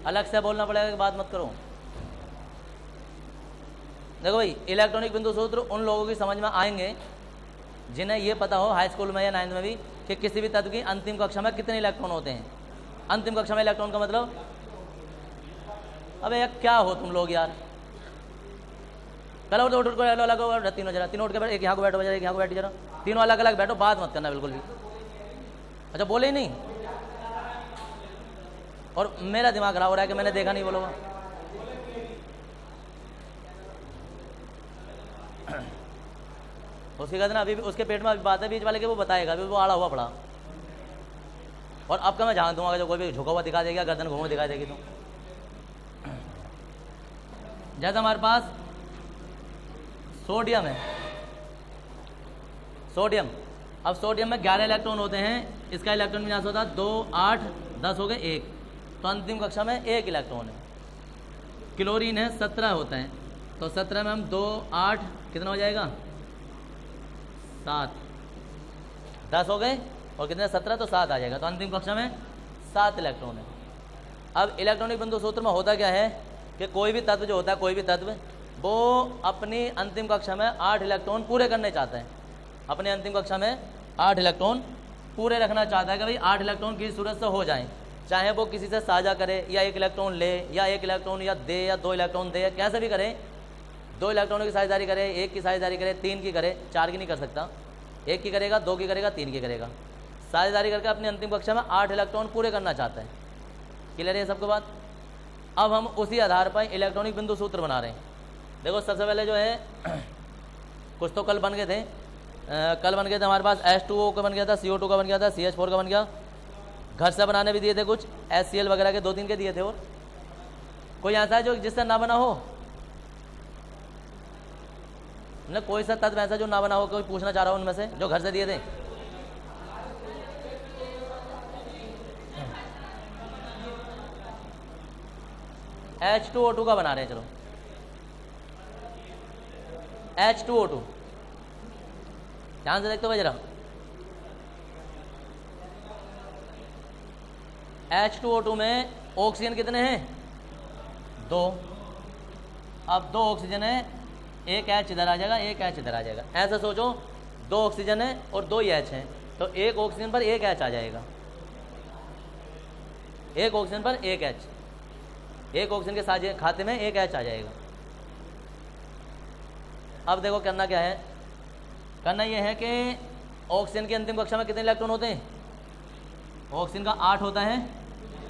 अलग से बोलना पड़ेगा कि बात मत करो। देखो भाई, इलेक्ट्रॉनिक बिंदु सूत्र उन लोगों की समझ में आएंगे जिन्हें ये पता हो हाई स्कूल में या 9th में भी कि किसी भी तत्व की अंतिम कक्षा में कितने इलेक्ट्रॉन होते हैं। अंतिम कक्षा में इलेक्ट्रॉन का मतलब, अबे यार क्या हो तुम लोग यार, चलो उठ को अलग अलग तीनों जरा, तीनों उठ के बैठो, एक यहाँ को बैठो जरा, एक यहाँ को बैठी जरा, तीनों अलग अलग बैठो, बात मत करना बिल्कुल भी। अच्छा बोले ही नहीं, और मेरा दिमाग खराब हो रहा है कि मैंने देखा नहीं, बोलो उसके कहते ना अभी भी उसके पेट में अभी बात है बीच वाले के, वो बताएगा अभी, वो आड़ा हुआ पड़ा। और अब का मैं जान दूंगा जब कोई भी झुका हुआ दिखा देगा, गर्दन घूमा दिखा देगी तो। जैसे हमारे पास सोडियम है, सोडियम, अब सोडियम में 11 इलेक्ट्रॉन होते हैं, इसका इलेक्ट्रॉन विन्यास होता है 2, 8, 10 हो गए 1, तो अंतिम कक्षा में 1 इलेक्ट्रॉन है। क्लोरीन है 17 होता है, तो 17 में हम 2, 8 कितना हो जाएगा 7, 10 हो गए और कितने 17, तो 7 आ जाएगा, तो अंतिम कक्षा में 7 इलेक्ट्रॉन है। अब इलेक्ट्रॉनिक बिंदु सूत्र में होता क्या है कि कोई भी तत्व जो होता है, कोई भी तत्व वो अपनी अंतिम कक्षा में 8 इलेक्ट्रॉन पूरे करने चाहता है, अपने अंतिम कक्षा में 8 इलेक्ट्रॉन पूरे रखना चाहता है कि भाई 8 इलेक्ट्रॉन किसी सूरत से हो जाएं, चाहे वो किसी से साझा करे या 1 इलेक्ट्रॉन ले या 1 इलेक्ट्रॉन या दे या 2 इलेक्ट्रॉन दे, कैसे भी करे, 2 इलेक्ट्रॉनों की साझेदारी करे, 1 की साझेदारी करे, 3 की करे, 4 की नहीं कर सकता, 1 की करेगा, 2 की करेगा, 3 की करेगा, साझेदारी करके अपनी अंतिम कक्षा में 8 इलेक्ट्रॉन पूरे करना चाहता है। क्लियर है सबको बात? अब हम उसी आधार पर इलेक्ट्रॉनिक बिंदु सूत्र बना रहे हैं। देखो सबसे पहले जो है कुछ तो कल बन गए थे, हमारे पास H2O का बन गया था, CO2 का बन गया था, CH4 का बन गया, घर से बनाने भी दिए थे कुछ, HCl वगैरह के 2-3 के दिए थे। और कोई ऐसा है जो जिससे ना बना हो ना, कोई सा तत्व ऐसा जो ना बना हो, कोई पूछना चाह रहा हो उनमें से जो घर से दिए थे? H2O2 का बना रहे हैं, चलो H2O2 ध्यान से देखते हो जरा, H2O2 में ऑक्सीजन कितने हैं 2, अब 2 ऑक्सीजन है, 1 H इधर आ जाएगा, 1 H इधर आ जाएगा, ऐसा सोचो 2 ऑक्सीजन है और 2 H हैं, तो 1 ऑक्सीजन पर 1 H आ जाएगा, 1 ऑक्सीजन पर 1 H, 1 ऑक्सीजन के साझे खाते में 1 H आ जाएगा। अब देखो करना क्या है, करना यह है कि ऑक्सीजन की अंतिम कक्षा में कितने इलेक्ट्रॉन होते हैं, ऑक्सीजन का 8 होता है,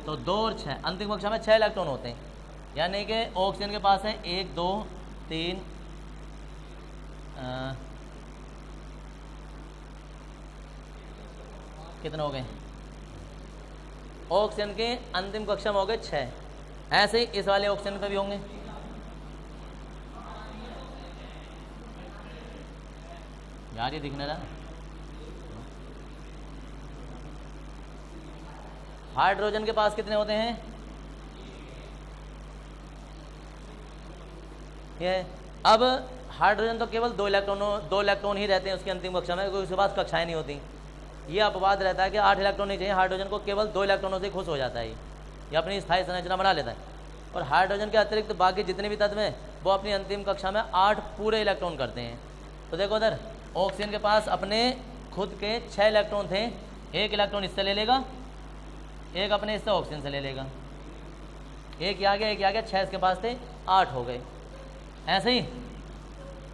तो 2 और 6, अंतिम कक्षा में 6 इलेक्ट्रॉन होते हैं, यानी कि ऑक्सीजन के पास है 1, 2, 3, कितने हो गए, ऑक्सीजन के अंतिम कक्षा में हो गए 6, ऐसे ही इस वाले ऑक्सीजन पे भी होंगे। यार ये दिखने रहा, हाइड्रोजन के पास कितने होते हैं, ये अब हाइड्रोजन तो केवल 2 इलेक्ट्रॉन ही रहते हैं उसकी अंतिम कक्षा में, कोई उसके पास कक्षाएं नहीं होती। ये अपवाद रहता है कि 8 इलेक्ट्रॉन नहीं चाहिए, हाइड्रोजन को केवल 2 इलेक्ट्रॉनों से खुश हो जाता है, ये अपनी स्थायी संरचना बना लेता है। और हाइड्रोजन के अतिरिक्त बाकी जितने भी तत्व हैं वो अपनी अंतिम कक्षा में 8 पूरे इलेक्ट्रॉन करते हैं। तो देखो उधर ऑक्सीजन के पास अपने खुद के 6 इलेक्ट्रॉन थे, 1 इलेक्ट्रॉन इससे ले लेगा, 1 अपने इससे ऑक्सीजन से ले लेगा, 1 आ गया, 1 आ गया, 6 इसके पास थे, 8 हो गए। ऐसे ही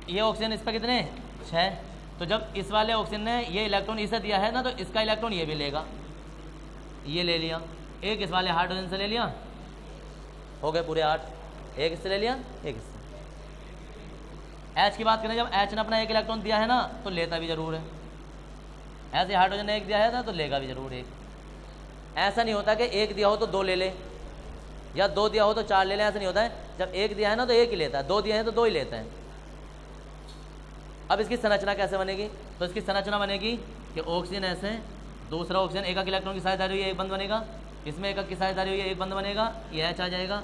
ये ऑक्सीजन इस पर कितने 6, तो जब इस वाले ऑक्सीजन ने ये इलेक्ट्रॉन इसे दिया है ना, तो इसका इलेक्ट्रॉन ये भी लेगा, ये ले लिया, 1 इस वाले हाइड्रोजन से ले लिया, हो गए पूरे 8, 1 इससे ले लिया, 1 इससे। H की बात करें, जब H ने अपना 1 इलेक्ट्रॉन दिया है ना तो लेता भी जरूर है, ऐसे हाइड्रोजन ने 1 दिया है ना तो लेगा भी जरूर 1। ऐसा नहीं होता कि 1 दिया हो तो 2 ले ले या 2 दिया हो तो 4 ले ले, ऐसा नहीं होता है। जब 1 दिया है ना तो 1 ही लेता है, 2 दिया है तो 2 ही लेता है। अब इसकी संरचना कैसे बनेगी, तो इसकी संरचना बनेगी कि ऑक्सीजन ऐसे, दूसरा ऑक्सीजन 1 इलेक्ट्रॉन की साझेदारी हुई है, 1 बंद बनेगा, इसमें 1 की साझेदारी हुई है, 1 बंद बनेगा, ये H आ जाएगा,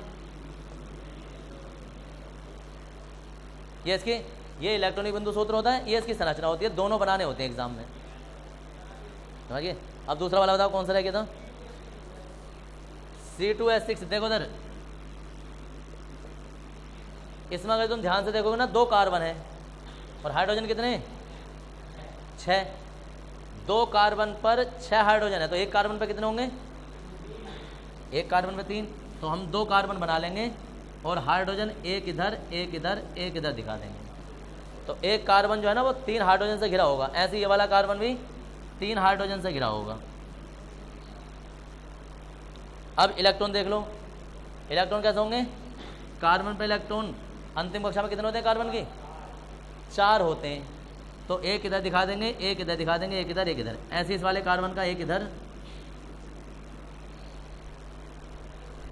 ये इसकी, ये इलेक्ट्रॉनिक बिंदु सूत्र होता है, ये इसकी संरचना होती है, दोनों बनाने होते हैं एग्जाम में, समझिए। अब दूसरा वाला बताओ कौन सा रह गया था, C2H6 देखो उधर, इसमें अगर तुम ध्यान से देखोगे ना 2 कार्बन है और हाइड्रोजन कितने, 6। 2 कार्बन पर 6 हाइड्रोजन है, तो 1 कार्बन पर कितने होंगे, 1 कार्बन पर 3। तो हम 2 कार्बन बना लेंगे और हाइड्रोजन एक इधर एक इधर एक इधर दिखा देंगे। तो 1 कार्बन जो है ना वो 3 हाइड्रोजन से घिरा होगा, ऐसे ये वाला कार्बन भी 3 हाइड्रोजन से घिरा होगा। अब इलेक्ट्रॉन देख लो, इलेक्ट्रॉन कैसे होंगे, कार्बन पर इलेक्ट्रॉन अंतिम कक्षा में कितने होते हैं कार्बन की, 4 होते हैं। तो एक इधर दिखा देंगे, एक इधर दिखा देंगे, एक इधर एक इधर, ऐसे इस वाले कार्बन का एक इधर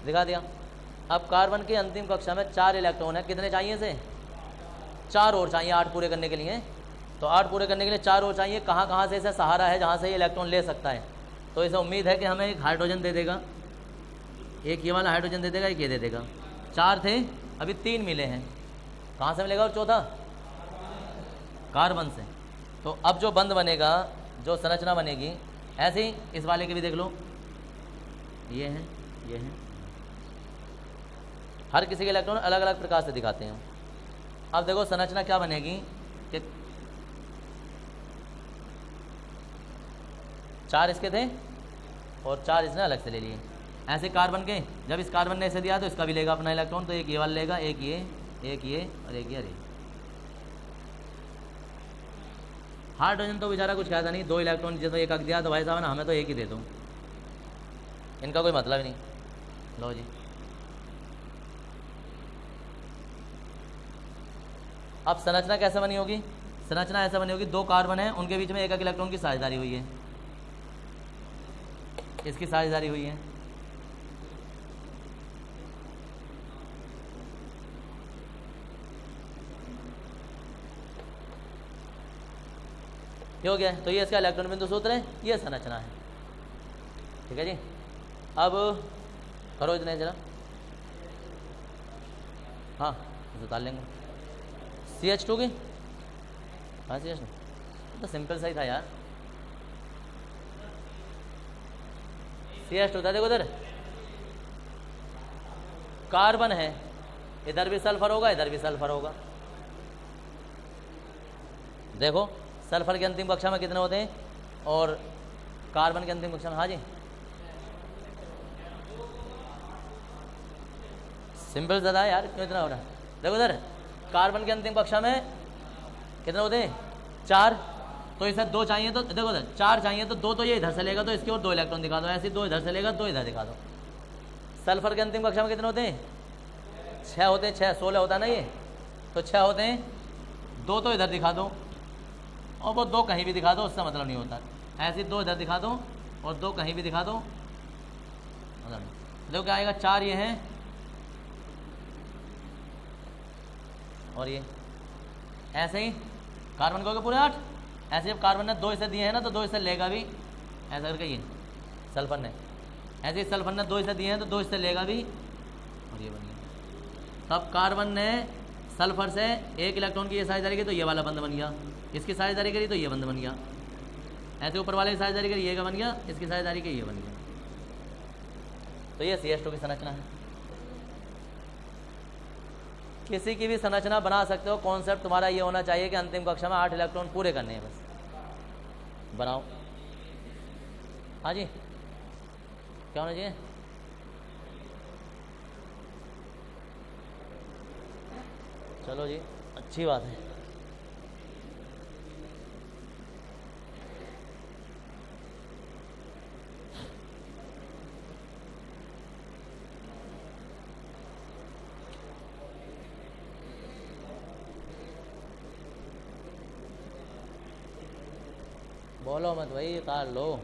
दिखा दिया। अब कार्बन की अंतिम कक्षा में 4 इलेक्ट्रॉन है, कितने चाहिए इसे, 4 और चाहिए 8 पूरे करने के लिए। तो 8 पूरे करने के लिए 4 और चाहिए। कहाँ कहाँ से इसे सहारा है जहाँ से ये इलेक्ट्रॉन ले सकता है, तो इसे उम्मीद है कि हमें एक हाइड्रोजन दे देगा, एक ये वाला हाइड्रोजन दे देगा, एक ये दे देगा। 4 थे, अभी 3 मिले हैं, कहाँ से मिलेगा और चौथा कार्बन से। तो अब जो बंध बनेगा, जो संरचना बनेगी, ऐसे ही इस वाले के भी देख लो, ये है ये है, हर किसी के इलेक्ट्रॉन अलग अलग प्रकार से दिखाते हैं। अब देखो संरचना क्या बनेगी कि 4 इसके थे और 4 इसने अलग से ले लिए। ऐसे कार्बन के, जब इस कार्बन ने इसे दिया तो इसका भी लेगा अपना इलेक्ट्रॉन, तो एक ये वाला लेगा, एक ये और एक ये। अरे हाइड्रोजन तो बेचारा कुछ कहता नहीं, 2 इलेक्ट्रॉन जैसे एक दिया तो भाई साहब ना हमें तो एक ही दे दो, इनका कोई मतलब ही नहीं। लो जी, अब संरचना कैसे बनी होगी, संरचना ऐसे बनी होगी, 2 कार्बन है, उनके बीच में एक इलेक्ट्रॉन की साझेदारी हुई है, इसकी साझेदारी हुई है। ये हो गया, तो ये इसका इलेक्ट्रॉन बिंदु सूत्र है, ये संरचना है। ठीक है जी, अब करो इतने जरा, हाँ उतार लेंगे CH2 की, हाँ CH2 तो सिंपल सही था यार, CH2 था। देखो उधर कार्बन है, इधर भी सल्फर होगा, इधर भी सल्फर होगा। देखो सल्फर की अंतिम कक्षा में कितने होते हैं और कार्बन की अंतिम कक्षा में, हाँ जी सिंपल ज़्यादा है यार, क्यों इतना हो रहा है। देखो उधर कार्बन की अंतिम कक्षा में कितने होते हैं, 4, तो इसे 2 चाहिए, तो देखो उधर 4 चाहिए तो 2 तो ये इधर से लेगा, तो इसकी और 2 इलेक्ट्रॉन दिखा दो, ऐसे 2 इधर से लेगा, 2 इधर दिखा दो। सल्फर की अंतिम कक्षा में कितने होते हैं, 6 होते हैं, 6 16 होता है ना ये, तो 6 होते हैं, 2 तो इधर दिखा दो और वो 2 कहीं भी दिखा दो, उससे मतलब नहीं होता। ऐसे 2 इधर दिखा दो और 2 कहीं भी दिखा दो, मतलब नहीं। देखो क्या आएगा, 4 ये हैं और ये, ऐसे ही कार्बन को हो गए पूरे 8। ऐसे जब कार्बन ने 2 इसे दिए हैं ना, तो 2 इसे लेगा भी, ऐसा करके ये सल्फर ने, ऐसे ही सल्फर ने 2 इसे दिए हैं तो 2 इसे लेगा भी, और ये बन गया। तब कार्बन ने सल्फर से 1 इलेक्ट्रॉन की ये साझेदारी की तो ये वाला बंध बन गया, इसकी साझेदारी करी तो ये बंध बन गया, ऐसे ऊपर वाले की साझेदारी करी ये का बन गया, इसकी साझेदारी की ये बन गया। तो ये CH2 की संरचना है। किसी की भी संरचना बना सकते हो, कॉन्सेप्ट तुम्हारा ये होना चाहिए कि अंतिम कक्षा में 8 इलेक्ट्रॉन पूरे करने हैं, बस बनाओ। हाँ जी, क्या होना चाहिए, चलो जी अच्छी बात है। बोलो मत भाई, उतार लो।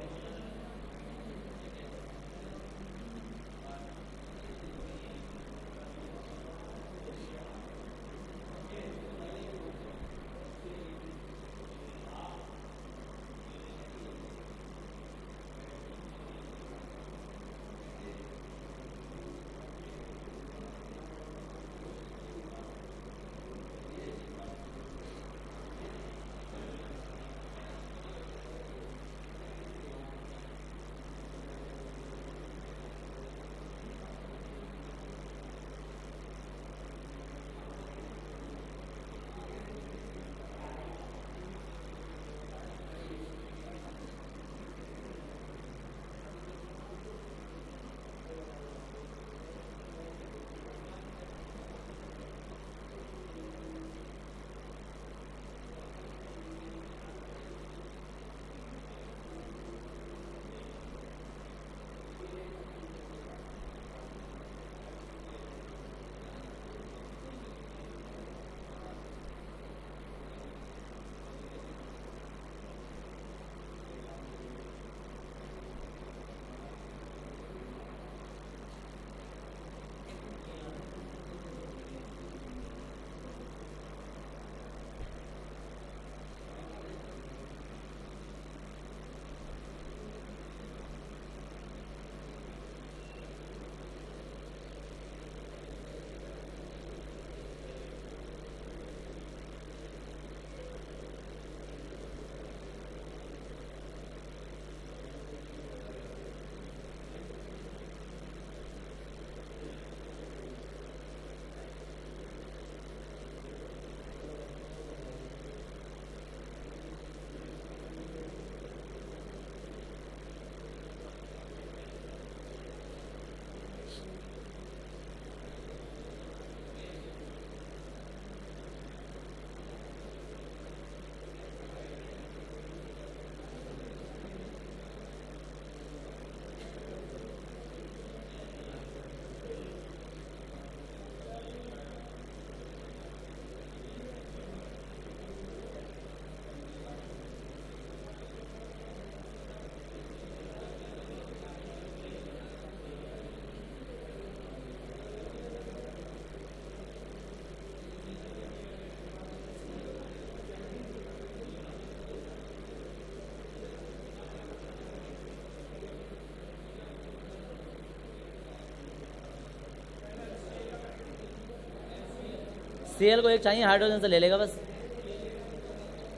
Cl को एक चाहिए, हाइड्रोजन से ले लेगा बस,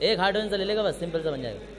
एक हाइड्रोजन से ले लेगा बस, सिंपल से बन जाएगा।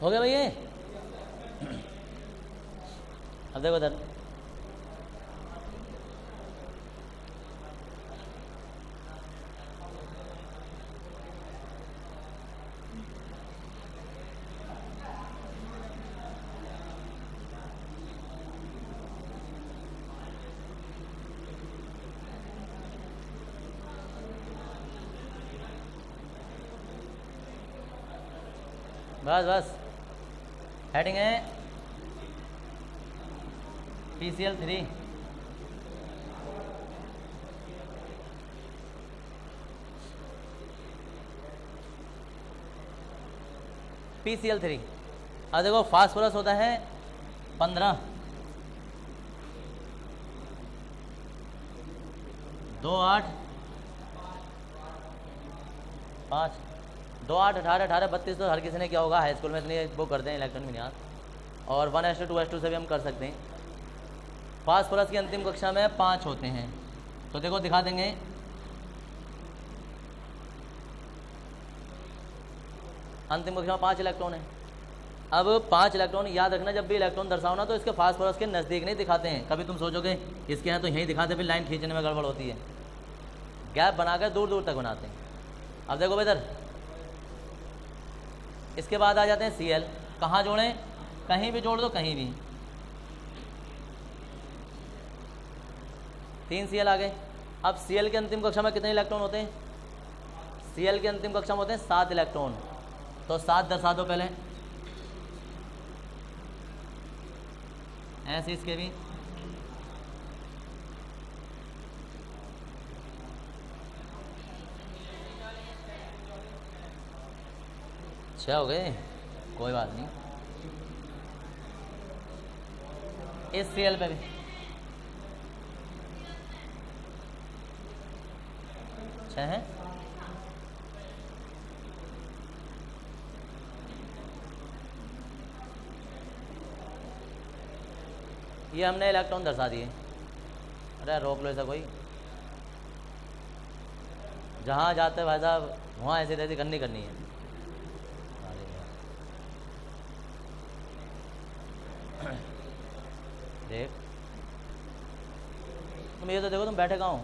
हो गया भाई ये। अब देखो इधर, बस बस हेडिंग है PCl3। PCl3। अब देखो फास्फोरस होता है 15, 2 8 5 2 8 18 18 32, तो हर किसी ने क्या होगा हाई स्कूल में, इसलिए वो करते हैं इलेक्ट्रॉन विन्यास। और 1s2 2s2 से भी हम कर सकते हैं। फास्फोरस की अंतिम कक्षा में 5 होते हैं, तो देखो दिखा देंगे। अंतिम कक्षा में 5 इलेक्ट्रॉन है। अब 5 इलेक्ट्रॉन याद रखना, जब भी इलेक्ट्रॉन दर्शाओ ना तो इसके फास्फोरस के नज़दीक नहीं दिखाते हैं। कभी तुम सोचोगे इसके यहाँ तो यहीं दिखाते, फिर लाइन खींचने में गड़बड़ होती है, गैप बनाकर दूर दूर तक बनाते हैं। अब देखो इधर, इसके बाद आ जाते हैं Cl। कहाँ जोड़ें? कहीं भी जोड़ दो, कहीं भी। 3 Cl आ गए। अब Cl के अंतिम कक्षा में कितने इलेक्ट्रॉन होते हैं? Cl के अंतिम कक्षा में होते हैं 7 इलेक्ट्रॉन, तो 7 दर्शा दो पहले, ऐसे इसके भी। अच्छा हो गए, कोई बात नहीं। इस Cl पे भी अच्छा है। ये हमने इलेक्ट्रॉन दर्शा दिए। अरे रोक लो ऐसा कोई, जहाँ जाते भाई साहब वहाँ ऐसी तैसी करनी है। देख तुम ये तो देखो, तुम बैठे कहाँ हो।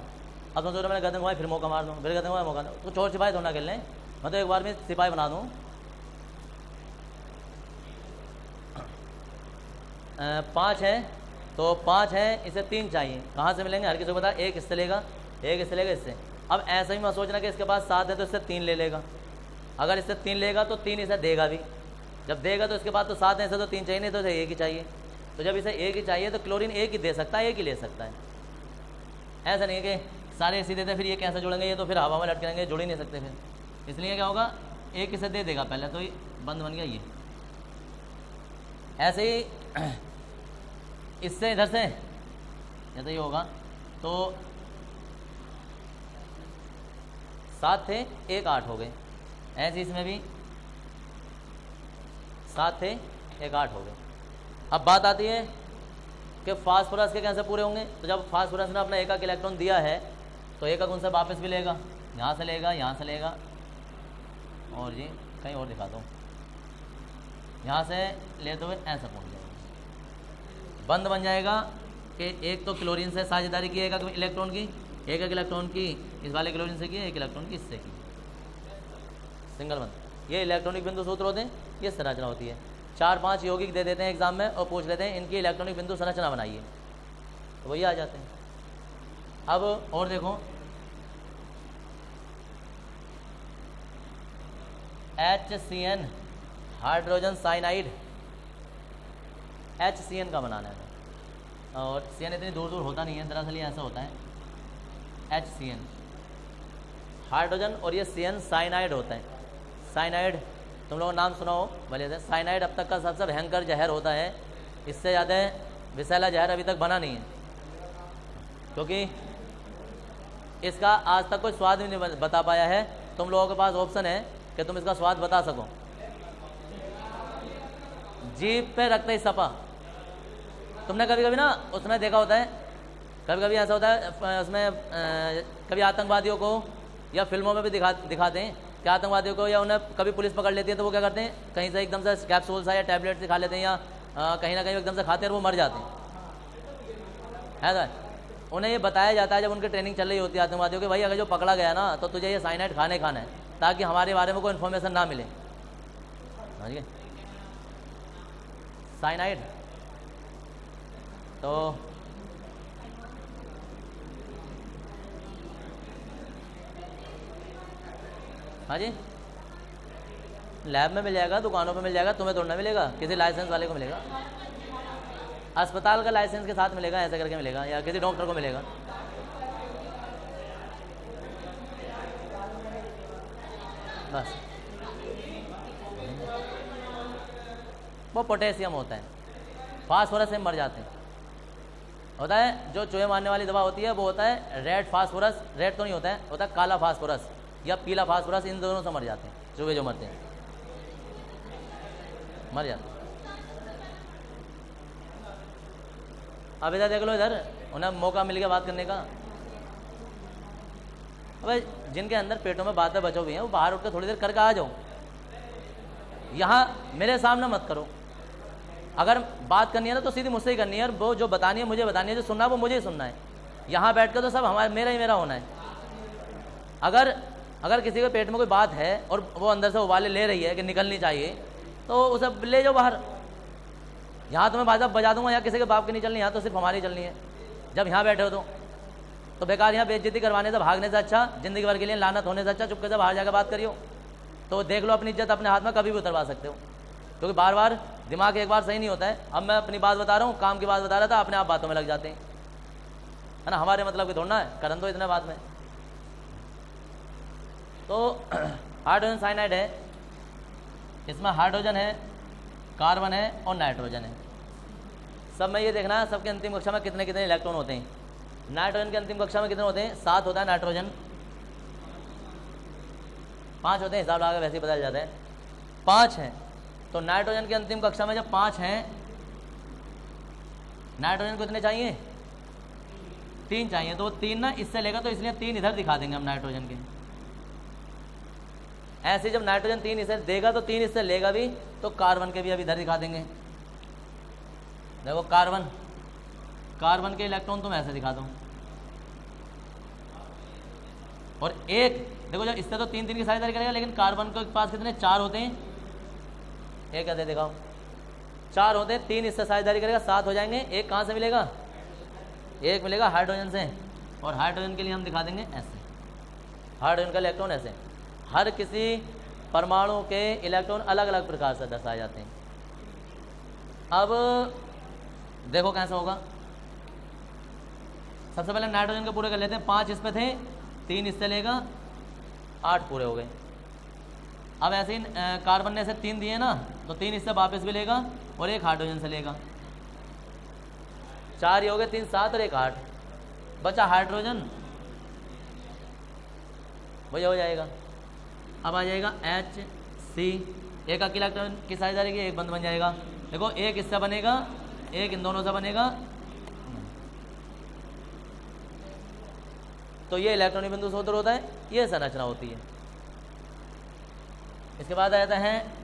अब तुम सोच रहे मैंने गर्दन घुमाई फिर मौका मार दूँ, फिर गर्दन घुमाई मौका, तो चोर सिपाही थोड़ा खेल लें, मैं तो एक बार में सिपाही बना दूँ। 5 है तो 5 है, इसे 3 चाहिए। कहाँ से मिलेंगे? हर किसी को पता, एक इससे लेगा, एक इससे लेगा, इससे। अब ऐसा ही मैं सोचना कि इसके पास 7 है तो इससे 3 ले लेगा। अगर इससे 3 लेगा तो 3 इसे देगा भी, जब देगा तो इसके पास तो 7 है, इसे तो 3 चाहिए, नहीं तो इसे 1 ही चाहिए। तो जब इसे 1 ही चाहिए तो क्लोरीन 1 ही दे सकता है, 1 ही ले सकता है। ऐसा नहीं है कि सारे ऐसे देते फिर ये कैसे जुड़ेंगे, ये तो फिर हवा में लटकेंगे, जुड़ ही नहीं सकते फिर। इसलिए क्या होगा, 1 इसे दे देगा पहले, तो ये बंद बन गया। ये ऐसे ही इससे इधर से या तो ये होगा, तो 7 थे 1 8 हो गए। ऐसे इसमें भी 7 थे 1 8 हो गए। अब बात आती है कि फास्फोरस के कैसे पूरे होंगे। तो जब फास्फोरस ने अपना एक इलेक्ट्रॉन दिया है तो एक उनसे वापस भी लेगा, यहाँ से लेगा, यहाँ से लेगा, और ये कहीं और दिखाता हूँ, यहाँ से लेते हुए ऐसा पहुँच जाएगा। बंद बन जाएगा कि एक तो क्लोरीन से साझेदारी की एक इलेक्ट्रॉन की, एक इलेक्ट्रॉन की इस वाले क्लोरीन से की, एक इलेक्ट्रॉन की इससे की, सिंगल बंद। ये इलेक्ट्रॉनिक बिंदु सूत्र होते हैं, ये संरचना होती है। 4-5 यौगिक दे देते हैं एग्जाम में और पूछ लेते हैं इनकी इलेक्ट्रॉनिक बिंदु संरचना बनाइए, तो वही आ जाते हैं। अब और देखो, HCN हाइड्रोजन साइनाइड, HCN का बनाना है, और CN इतनी दूर दूर होता नहीं है, दरअसल ये ऐसा होता है HCN हाइड्रोजन, और ये CN साइनाइड होता है। साइनाइड तुम लोगों नाम सुना हो भले से, साइनाइड अब तक का सबसे भयंकर जहर होता है, इससे ज़्यादा विषैला जहर अभी तक बना नहीं है, क्योंकि इसका आज तक कोई स्वाद भी नहीं बता पाया है। तुम लोगों के पास ऑप्शन है कि तुम इसका स्वाद बता सको। जीभ पे रखते ही सपा, तुमने कभी कभी ना उसमें देखा होता है, कभी कभी ऐसा होता है उसमें कभी आतंकवादियों को या फिल्मों में भी दिखाते हैं कि आतंकवादियों को या उन्हें कभी पुलिस पकड़ लेती है तो वो क्या करते हैं, कहीं से एकदम से कैप्सूल सा या टैबलेट से खा लेते हैं, या कहीं ना कहीं एकदम से खाते हैं और वो मर जाते हैं। ऐसा उन्हें ये बताया जाता है जब उनकी ट्रेनिंग चल रही होती है आतंकवादियों की, भाई अगर जो पकड़ा गया ना तो तुझे ये साइनाइड खाना है, ताकि हमारे बारे में कोई इन्फॉर्मेशन ना मिले। समझिए साइनाइड, तो हाँ जी लैब में मिल जाएगा, दुकानों पे मिल जाएगा, तुम्हें थोड़ा ना मिलेगा, किसी लाइसेंस वाले को मिलेगा, अस्पताल का लाइसेंस के साथ मिलेगा, ऐसा करके मिलेगा, या किसी डॉक्टर को मिलेगा। बस वो पोटेशियम होता है, फास्फोरस से मर जाते हैं। होता है जो चूहे मारने वाली दवा होती है वो होता है रेड फास्फोरस, रेड तो नहीं होता है, होता है काला फास्फोरस या पीला फास्फोरस, इन दोनों से मर जाते हैं चूहे जो मरते हैं, मर जाते हैं। अब इधर देख लो, इधर उन्हें मौका मिल गया बात करने का। अब जिनके अंदर पेटों में बातें बचे हुई हैं वो बाहर उठ कर थोड़ी देर करके आ जाओ, यहाँ मेरे सामने मत करो। अगर बात करनी है ना तो सीधी मुझसे ही करनी है, और वो जो बतानी है मुझे बतानी है, जो सुनना है वो मुझे ही सुनना है। यहाँ बैठ कर तो सब हमारे मेरा ही मेरा होना है। अगर किसी के पेट में कोई बात है और वो अंदर से उबाले ले रही है कि निकलनी चाहिए, तो उसे ले जाओ बाहर। यहाँ तो मैं भाई साहब बजा दूंगा, यहाँ किसी के बाप की नहीं चलनी, यहाँ तो सिर्फ हमारी चलनी है। जब यहाँ बैठे हो तो बेकार यहाँ बेइज्जती करवाने से, भागने से अच्छा, जिंदगी भर के लिए लानत होने से अच्छा चुपके से बाहर जाकर बात करियो। तो देख लो अपनी इज्जत अपने हाथ में कभी भी उतरवा सकते हो, क्योंकि बार बार दिमाग एक बार सही नहीं होता है। अब मैं अपनी बात बता रहा हूँ, काम की बात बता रहा था, अपने आप बातों में लग जाते हैं, है ना। हमारे मतलब की थोड़ा है, करन दो इतने बात में। तो हाइड्रोजन साइनाइड है, इसमें हाइड्रोजन है, कार्बन है और नाइट्रोजन है। सब में ये देखना है सबके अंतिम कक्षा में कितने कितने इलेक्ट्रॉन होते हैं। नाइट्रोजन के अंतिम कक्षा में कितने होते हैं? 7 होता है नाइट्रोजन, 5 होते हैं, हिसाब लगा के वैसे ही बदल जाता है, 5 हैं। तो नाइट्रोजन के अंतिम कक्षा में जब 5 हैं, नाइट्रोजन को कितने चाहिए? 3 चाहिए। तो 3 ना इससे लेगा, तो इसलिए 3 इधर दिखा देंगे हम नाइट्रोजन के। ऐसे जब नाइट्रोजन 3 इसे देगा तो 3 इससे लेगा भी, तो कार्बन के भी अब इधर दिखा देंगे। देखो कार्बन के इलेक्ट्रॉन तुम ऐसे दिखा दो, और एक देखो जब इससे तो 3 की साझेदारी करेगा, लेकिन कार्बन के पास कितने? 4 होते हैं। एक कैसे दिखाओ? 4 होते हैं, 3 इससे साझेदारी करेगा, 7 हो जाएंगे। एक कहाँ से मिलेगा? एक मिलेगा हाइड्रोजन से, और हाइड्रोजन के लिए हम दिखा देंगे ऐसे, हाइड्रोजन का इलेक्ट्रॉन ऐसे। हर किसी परमाणु के इलेक्ट्रॉन अलग अलग प्रकार से दर्शाए जाते हैं। अब देखो कैसा होगा। सबसे पहले नाइट्रोजन के पूरे कर लेते हैं। 5 इस पे थे, 3 इससे लेगा, 8 पूरे हो गए। अब ऐसे ही कार्बन ने ऐसे 3 दिए ना, तो 3 इससे वापस भी लेगा और एक हाइड्रोजन से लेगा। 4 ही हो गए, 3 7 और 1 8, बचा हाइड्रोजन, वही हो जाएगा। अब आ जाएगा HC, एक अकेला इलेक्ट्रॉन की साझेदारी की, एक बंद बन जाएगा। देखो एक इससे बनेगा, एक इन दोनों से बनेगा, तो ये इलेक्ट्रॉनिक बिंदु से उधर होता है, ये संरचना होती है। इसके बाद आ जाता है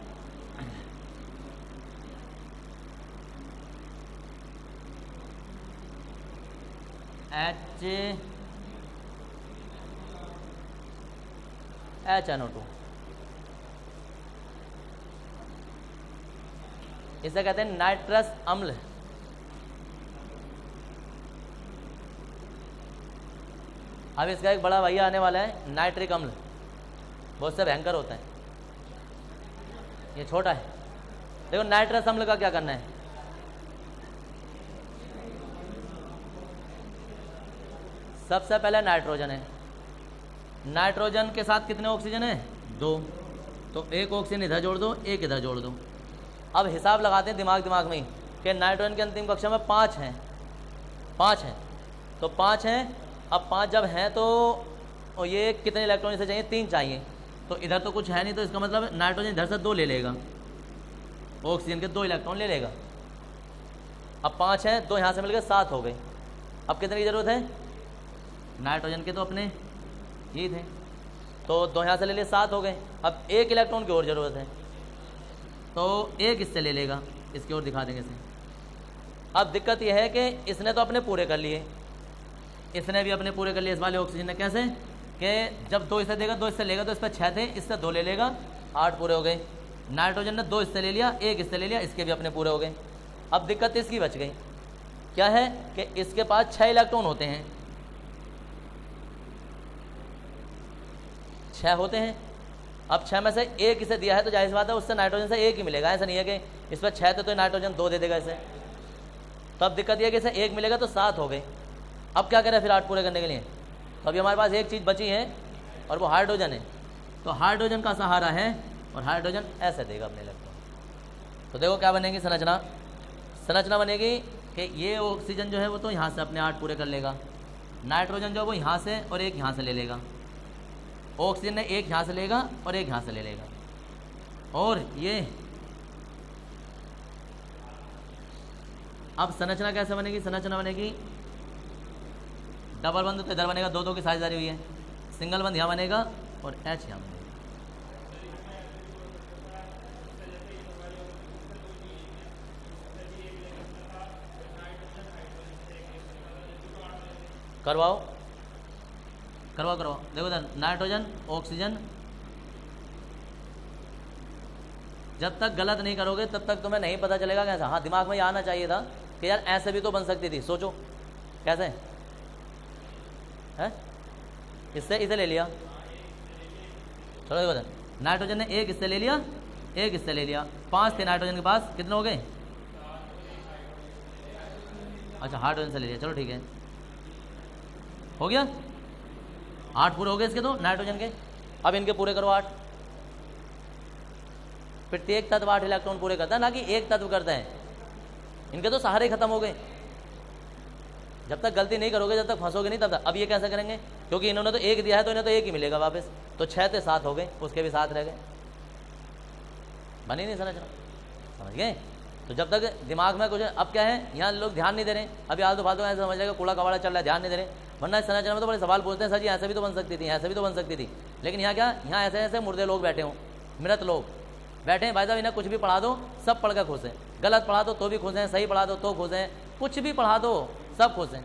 HNO2। इसे कहते हैं नाइट्रस अम्ल। अब इसका एक बड़ा भैया आने वाला है नाइट्रिक अम्ल, बहुत से भयंकर होता है, ये छोटा है। देखो नाइट्रस अम्ल का क्या करना है, सबसे पहले नाइट्रोजन है, नाइट्रोजन के साथ कितने ऑक्सीजन है, 2, तो एक ऑक्सीजन इधर जोड़ दो, एक इधर जोड़ दो। अब हिसाब लगाते हैं दिमाग में ही कि नाइट्रोजन के अंतिम कक्षा में 5 हैं, 5 हैं, तो 5 हैं। अब 5 जब हैं तो ये कितने इलेक्ट्रॉन इसे चाहिए, 3 चाहिए, तो इधर तो कुछ है नहीं, तो इसका मतलब नाइट्रोजन इधर से 2 ले लेगा, ऑक्सीजन के 2 इलेक्ट्रॉन ले लेगा। अब 5 हैं, 2 यहाँ से मिलकर 7 हो गए। अब कितने की ज़रूरत है, नाइट्रोजन के तो अपने ये थे, तो 2 यहाँ से ले लिए, 7 हो गए। अब 1 इलेक्ट्रॉन की और ज़रूरत है, तो 1 इससे ले लेगा, इसकी ओर दिखा देंगे इसे। अब दिक्कत यह है कि इसने तो अपने पूरे कर लिए, इसने भी अपने पूरे कर लिए, इस वाले ऑक्सीजन ने। कैसे कि जब 2 इससे देगा, 2 इससे लेगा, तो इस पर 6 थे, इससे 2 ले लेगा, 8 पूरे हो गए। नाइट्रोजन ने 2 इससे ले लिया, 1 इससे ले लिया, इसके भी अपने पूरे हो गए। अब दिक्कत इसकी बच गई, क्या है कि इसके पास 6 इलेक्ट्रॉन होते हैं, 6 होते हैं। अब 6 में से 1 इसे दिया है, तो जाहिर सी बात है उससे नाइट्रोजन से 1 ही मिलेगा। ऐसा नहीं है कि इस पर 6 थे तो नाइट्रोजन 2 दे देगा इसे। तो अब दिक्कत यह है कि इसे 1 मिलेगा तो 7 हो गए। अब क्या करें फिर 8 पूरे करने के लिए, तो अभी हमारे पास एक चीज़ बची है और वो हाइड्रोजन है, तो हाइड्रोजन का सहारा है और हाइड्रोजन ऐसे देगा अपने इलेक्ट्रॉन। तो देखो क्या बनेगी संरचना बनेगी कि ये ऑक्सीजन जो है वो तो यहाँ से अपने 8 पूरे कर लेगा, नाइट्रोजन जो है वो यहाँ से और 1 यहाँ से ले लेगा, ऑक्सीजन ने 1 यहाँ से लेगा और 1 यहाँ से ले लेगा, और ये अब संरचना कैसे बनेगी, संरचना बनेगी डबल बंद तो इधर बनेगा, 2 की साझेदारी हुई है, सिंगल बंद यहाँ बनेगा और H यहाँ बनेगा। करवाओ देखो इधर नाइट्रोजन ऑक्सीजन, जब तक गलत नहीं करोगे तब तक तुम्हें नहीं पता चलेगा कैसा। हाँ दिमाग में ये आना चाहिए था कि यार ऐसे भी तो बन सकती थी, सोचो कैसे है, इसे ले लिया, चलो देखो इधर नाइट्रोजन ने 1 इससे ले लिया, 1 इससे ले लिया, 5 थे नाइट्रोजन के पास, कितने हो गए, अच्छा हाइड्रोजन से ले लिया, चलो ठीक है हो गया, 8 पूरे हो गए इसके तो नाइट्रोजन के। अब इनके पूरे करो 8, प्रत्येक तत्व 8 इलेक्ट्रॉन पूरे करता है, ना कि एक तत्व करता है। इनके तो सहारे खत्म हो गए, जब तक गलती नहीं करोगे, जब तक फंसोगे नहीं तब तक। अब ये कैसे करेंगे, क्योंकि इन्होंने तो 1 दिया है तो इन्हें तो 1 ही मिलेगा वापस, तो 6 थे 7 हो गए, उसके भी 7 रह गए, बनी नहीं समझ गए। तो जब तक दिमाग में कुछ, अब क्या है यहाँ लोग ध्यान नहीं दे रहे, अभी आलतू फालतू ऐसे समझ जाएगा कूड़ा कबाड़ा चल रहा है, ध्यान नहीं दे रहे, वरना इस संरचना में तो बड़े सवाल पूछते हैं, सर जी ऐसे भी तो बन सकती थी, ऐसे भी तो बन सकती थी, लेकिन यहाँ क्या, यहाँ ऐसे ऐसे मुर्दे लोग बैठे हों, मृत लोग बैठे हैं, भाई साहब इन्हें कुछ भी पढ़ा दो सब पढ़ कर खुश हैं, गलत पढ़ा दो तो भी खुश हैं, सही पढ़ा दो तो खुश हैं, कुछ भी पढ़ा दो सब खुश हैं।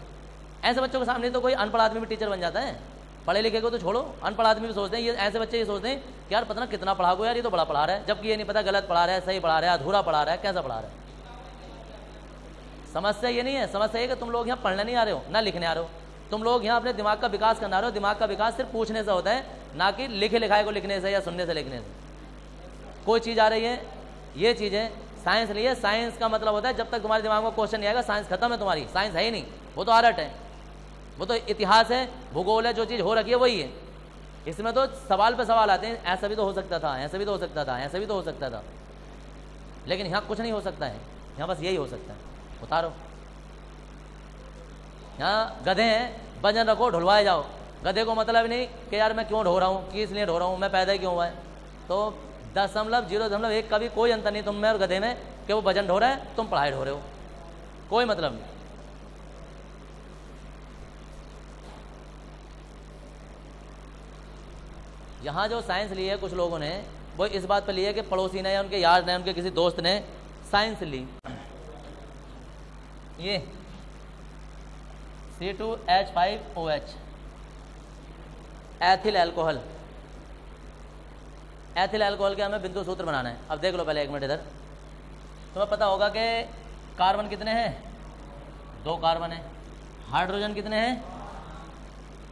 ऐसे बच्चों के सामने तो कोई अनपढ़ आदमी भी टीचर बन जाता है, पढ़े लिखे को तो छोड़ो, अनपढ़ आदमी भी सोचते हैं, ये ऐसे बच्चे ये सोचते हैं कि यार पता ना कितना पढ़ा गो यार, ये तो बड़ा पढ़ा रहा है, जबकि ये नहीं पता गलत पढ़ा रहा है, सही पढ़ा रहा है, अधूरा पढ़ा रहा है, कैसा पढ़ा रहा है। समस्या ये नहीं है, समस्या ये कि तुम लोग यहाँ पढ़ने नहीं आ रहे हो ना लिखने आ रहे हो, तुम लोग यहाँ अपने दिमाग का विकास करना रहे हो। दिमाग का विकास सिर्फ पूछने से होता है, ना कि लिखे लिखाए को लिखने से या सुनने से लिखने से। कोई चीज़ आ रही है, ये चीज़ें साइंस लिए, साइंस का मतलब होता है जब तक तुम्हारे दिमाग में क्वेश्चन नहीं आएगा साइंस खत्म है तुम्हारी, साइंस है ही नहीं, वो तो आर्ट है, वो तो इतिहास है, भूगोल है, जो चीज़ हो रखी है वही है। इसमें तो सवाल पे सवाल आते हैं, ऐसा भी तो हो सकता था, ऐसा भी तो हो सकता था, ऐसा भी तो हो सकता था, लेकिन यहाँ कुछ नहीं हो सकता है, यहाँ बस यही हो सकता है, उतारो। यहाँ गधे हैं, वजन रखो ढुलवाए जाओ, गधे को मतलब नहीं कि यार मैं क्यों ढो रहा हूँ, किस लिए ढो रहा हूँ, मैं पैदा ही क्यों हुआ है। तो 0.1 का भी कोई अंतर नहीं तुम में और गधे में कि वो वजन ढो रहा है तुम पढ़ाई ढो रहे हो, कोई मतलब नहीं। यहाँ जो साइंस ली है कुछ लोगों ने, वो इस बात पर ली है कि पड़ोसी ने या उनके यार ने, उनके किसी दोस्त ने साइंस ली। ये C2H5OH ethyl alcohol, ethyl alcohol के हमें बिंदु सूत्र बनाना है। अब देख लो पहले 1 मिनट इधर, तुम्हें पता होगा कि कार्बन कितने हैं, 2 कार्बन है। हाइड्रोजन कितने हैं,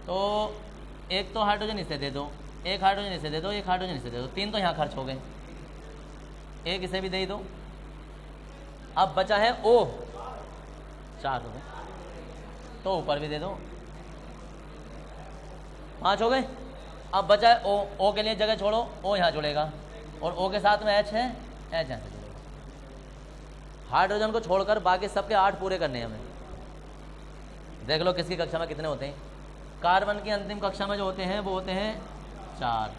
तो एक तो हाइड्रोजन इसे दे दो, एक हाइड्रोजन इसे दे दो, एक हाइड्रोजन इसे दे दो, 3 तो यहाँ खर्च हो गए, एक इसे भी दे दो। अब बचा है O, 4 हो गए, तो ऊपर भी दे दो, 5 हो गए। अब बचा है O के लिए जगह छोड़ो, O यहाँ जुड़ेगा और O के साथ में H है, H यहाँ से जुड़ेगा। हाइड्रोजन को छोड़कर बाकी सबके 8 पूरे करने हैं हमें। देख लो किसकी कक्षा में कितने होते हैं। कार्बन की अंतिम कक्षा में जो होते हैं वो होते हैं 4,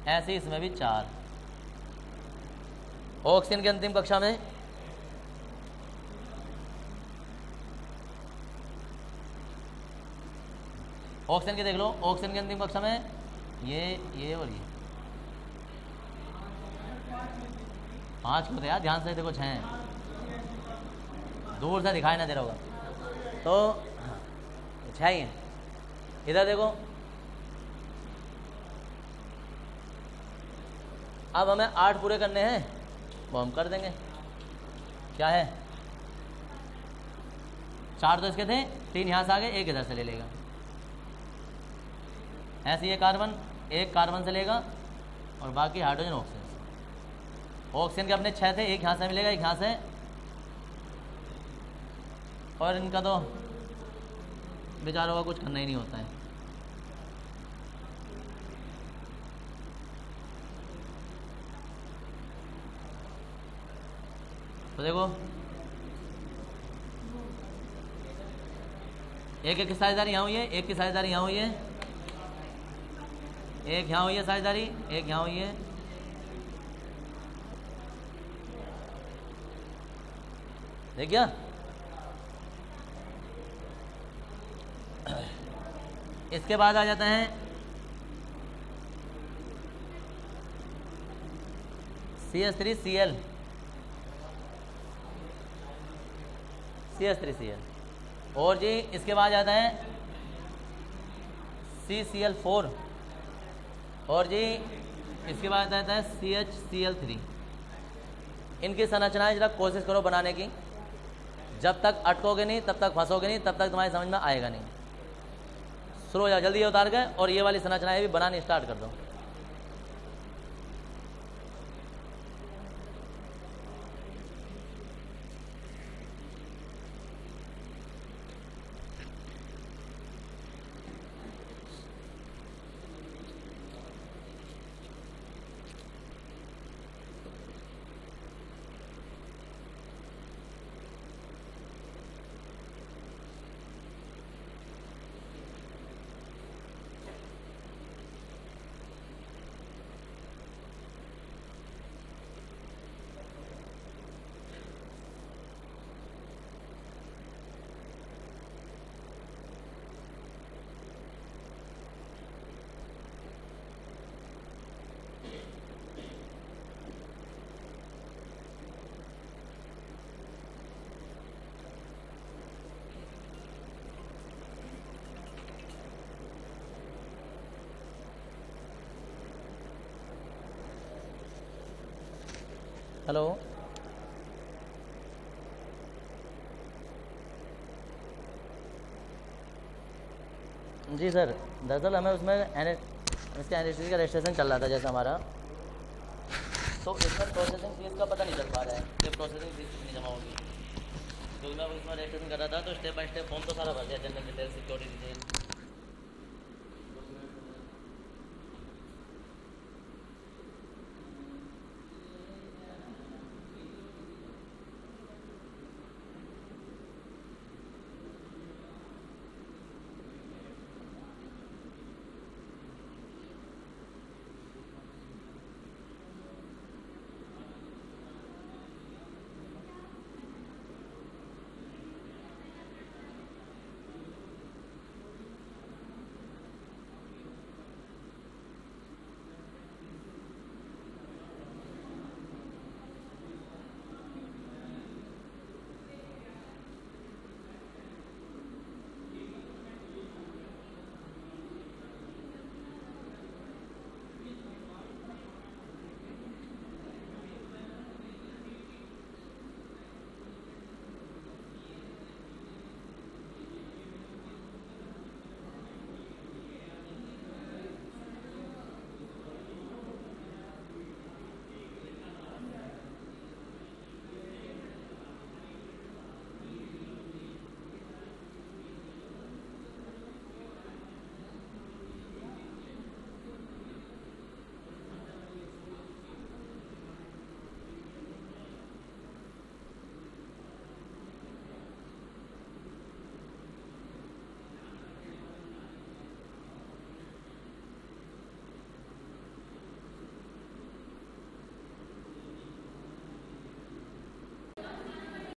ऐसे इसमें भी 4। ऑक्सीजन की अंतिम कक्षा में ऑक्सीजन की देख लो, ऑक्सीजन की अंतिम कक्षा में ये और ये 5 होते यार, ध्यान से देखो 6 हैं, दूर से दिखाई ना दे रहा होगा, तो 6 ही हैं। इधर देखो, अब हमें 8 पूरे करने हैं, वो हम कर देंगे। क्या है, 4 तो इसके थे, 3 यहाँ से आ गए, 1 इधर से ले लेगा। ऐसे ये कार्बन 1 कार्बन से लेगा और बाकी हाइड्रोजन ऑक्सीजन से। ऑक्सीजन के अपने 6 थे, 1 यहाँ से मिलेगा, 1 यहाँ से, और इनका तो बेचारों का कुछ करना ही नहीं होता है। तो देखो एक की साझेदारी यहाँ हुई है, एक की साझेदारी यहाँ हुई है, एक यहाँ हुई है साझेदारी, एक यहाँ हुई है, देखिए। इसके बाद आ जाता है CH3Cl, CH3Cl, और जी इसके बाद आता है CCl4, और जी इसके बाद आता है CHCl3। इनकी संरचनाएं जरा कोशिश करो बनाने की, जब तक अटकोगे नहीं, तब तक फंसोगे नहीं, तब तक तुम्हारी समझ में आएगा नहीं। शुरू हो जाओ, जल्दी उतार के, और ये वाली संरचनाएं भी बनानी स्टार्ट कर दो। हेलो, जी सर, दरअसल हमें उसमें इसका एनएससी का रजिस्ट्रेशन चल रहा था जैसे हमारा, तो इसमें प्रोसेसिंग फीस का पता नहीं चल पा रहा है कि प्रोसेसिंग फीस कितनी जमा होगी। क्योंकि मैं उसमें रजिस्ट्रेशन कर रहा था, तो स्टेप बाय स्टेप फॉर्म तो सारा भर दिया, जनरल डिटेल, सिक्योरिटी डिटेल,